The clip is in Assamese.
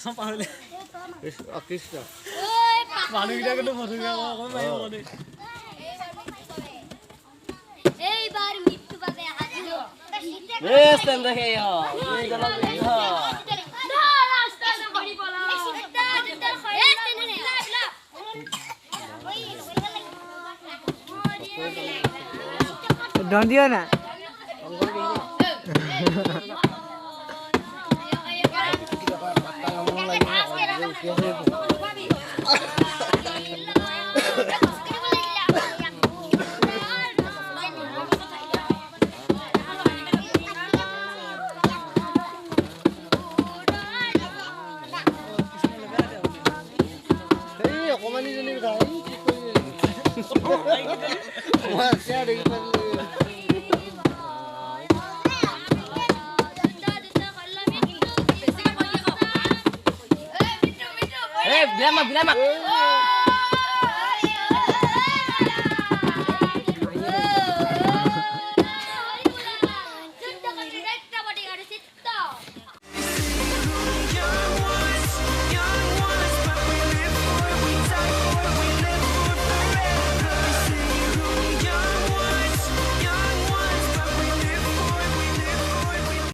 कसम पाहले কৃষ্ণ মানুহ গিটা কিন্তু মধুৰিয়া অকণ মাৰিব দেই এইবাৰ মৃত্যু বাবে হাজিৰ এ ষ্টেণ্ড দেখে এই গলা Dondio na. Bilang mak.